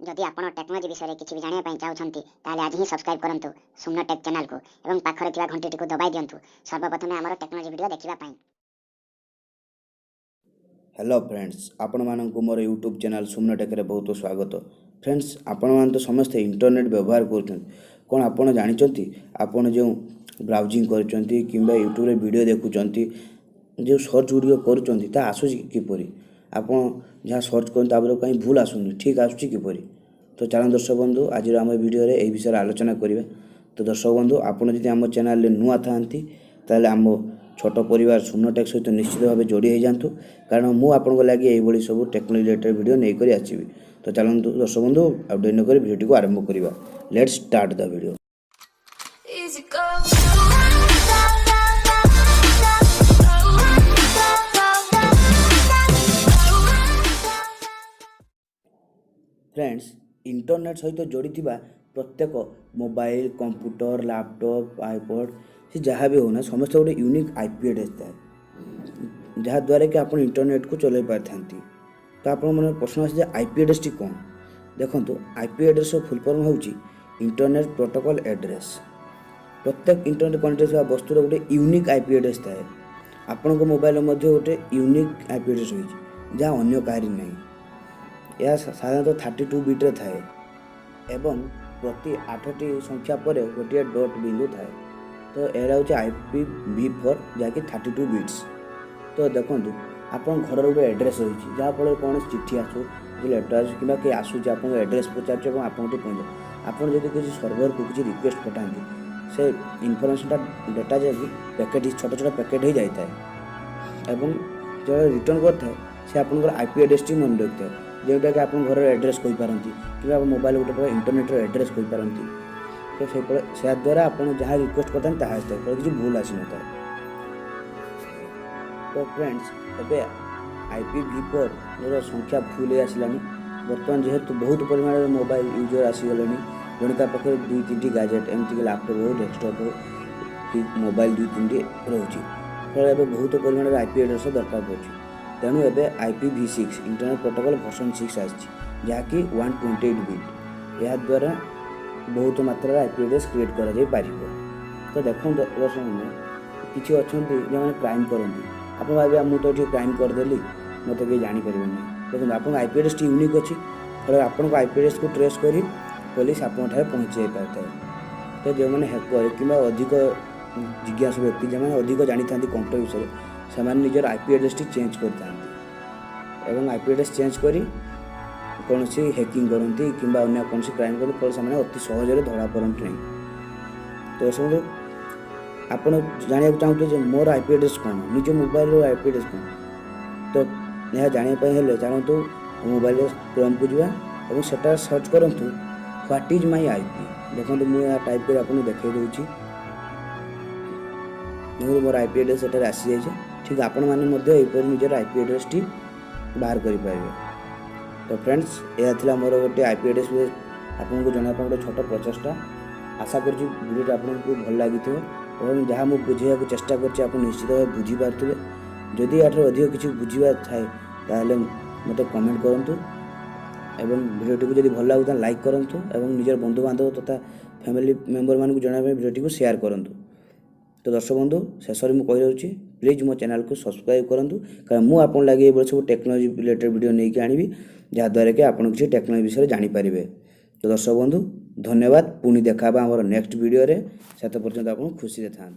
जदि आपण टेक्नोलॉजी विषय किसी भी जानिया चाहते ताले आज ही सब्सक्राइब करंतु सुमनो टेक चैनल को एवं पाखरे थिबा घंटी को दबाई दियंतु सर्वप्रथम हमर टेक्नोलॉजी वीडियो देखिबा पई। हेलो फ्रेंड्स, आपण मानक मोर यूट्यूब चैनल सुमनो टेक रे बहुत स्वागत। फ्रेंड्स, आपण मान तो समस्त इंटरनेट व्यवहार करछन कोन आपण जानिचंती आपण जो ब्राउजिंग करछंती किबा यूट्यूब रे वीडियो देखुचंती जो सर्च वीडियो करछंती ता आसुची किपरि आपण जहाँ सर्च करन ताबरो कहीं भूल आसुनी ठीक आसुची किपरि। तो चलो दर्शक बंधु आज आम वीडियो रे ए विषय आलोचना करिबा। तो दर्शक बंधु आपण जदि आम चैनल रे नुआ थांती ताले आम छोट परिवार सुमनो टेक सहित निश्चित भाव जोड़ी हो जातु, कारण मु आपन को लागि एई बडी सब टेक्नोलॉजी रिलेटेड वीडियो नै करी आसीबी। तो चलंतु दर्शक बंधु आ डेन न करी वीडियो को आरंभ करिबा। Let's start the video. Friends, internet सहित जोड़ी प्रत्येक मोबाइल कंप्यूटर लैपटॉप आईपॉड से जहाँ भी होना समस्त गोटे यूनिक आईपी एड्रेस थाए जहाँद्वारा कि आप इंटरनेट को चलाई पारि। तो आप मन प्रश्न आसे आईपी एड्रेस टी कौन देखो। आईपी एड्रेस फुल फॉर्म हूँ इंटरनेट प्रोटोकॉल एड्रेस। प्रत्येक इंटरनेट कनेक्ट वस्तुर गोटे यूनिक आईपी एड्रेस थाए। आपण मोबाइल गोटे यूनिक आईपी एड्रेस हो जहाँ अन्य कहारी नहीं। यह साधारणतः 32 बिट्रे थाए एवं प्रति 8टी संख्या पर गोटे डॉट बिंदु थाए। तो यह हूँ IPv4 जहाँकि 32 बिट्स। तो देखो आप घर गोटे एड्रेस रही जहाँफल कौन चिठी आसू लेटर आसू कि किए आसूँ आप एड्रेस पचार आपको पहुँचे आप किसी सर्वर को किसी रिक्वेस्ट पठाती से इनफर्मेशनटा डेटा जैसे पैकेट छोट छोट पैकेट हो जाता है एवं जो रिटर्न करता से आप आईपी एड्रेस टी मन रखी है जोटा कि आप घर एड्रेस कहींपारती कि मोबाइल गोटे प्रकार इंटरनेट एड्रेस कहींपारती। तो से द्वारा आप जहाँ रिक्वेस्ट करते ताकि किसी भूल आसी न था। तो फ्रेंड्स एवं IPv4 संख्या फुल आसला बर्तमान जेहेतु बहुत परिमाण मोबाइल यूजर आसीगले जनका पाखे 2-3टी गैजेट एमती लैपटॉप हो डेस्कटॉप हो कि मोबाइल 2-3टी रोचे फल बहुत परिमाण आईपी एड्रेस दरकार पड़े। तेणु एवं IPv6 इंटरनेट प्रोटोकॉल वर्जन 6 आसी जहाँकि 128 बिट यह द्वारा बहुत मात्रा आईपी एड्रेस क्रिएट कर। तो देखो दर्शक किसी अच्छा जो क्राइम करती आप भाई मुझे तो क्राइम करदेली मत कहीं जापर ना। देखो आप आईपी एड्रेस यूनिक अच्छी फल आप आईपी एड्रेस को ट्रेस कर पुलिस आप पहुँचे पाता है। तो जो मैंने हैकर कि अधिक जिज्ञासु व्यक्ति जो अधिक जानी था कंप्यूटर विषय से निजर आईपी एड्रेस टी चेंज करता एवं आईपी एड्रेस चेंज करी कौन सी हैकिंग करती कि अन्य कौन सी क्राइम कर फल से अति सहजरे धरा पड़ती नहीं। तो सब आप जाना चाहते मोर आईपी एड्रेस कौन निज मोबाइल आईपी एड्रेस कौन। तो यह जानापी चलतु मोबाइल क्रोम को जावा और सेटा सर्च करूँ व्हाट इज माय आईपी। देखो मुझे टाइप कर आपको देखा दूसरी मोर आईपी एड्रेस आसी जाए ठीक आपण मैंने निजर आईपी एड्रेस टी बाहर करें। तो फ्रेंड्स यह थी मोर गोटे आईपी एड्रेस आपको जनापा गोटे छोट प्रचेषा आशा करूँ वीडियो आपको भल लगी और जहाँ मुझे बुझे चेष्टा कर निश्चित भाव बुझीपारे। जदि यार अधिक किसी बुझा थाए ताहले मत कमेंट करूँ एवं वीडियो को जब भल लगुता लाइक करूँ और निजर बंधु बांधव तथा फैमिली मेंबर मानक जनापा वीडियो को शेयर करूँ। तो दर्शक बंधु शेष में कही प्लीज मो चैनल को सब्सक्राइब करूँ कारण मुझे आपन लगे ये सब टेक्नोलॉजी रिलेटेड वीडियो नहीं आनी जहाँद्वारा कि आप किसी टेक्नोलॉजी विषय जानीपारे। तो दर्शक बंधु धन्यवाद पुणी देखा आम नेक्स्ट वीडियो से पर्यंत आप खुशी था।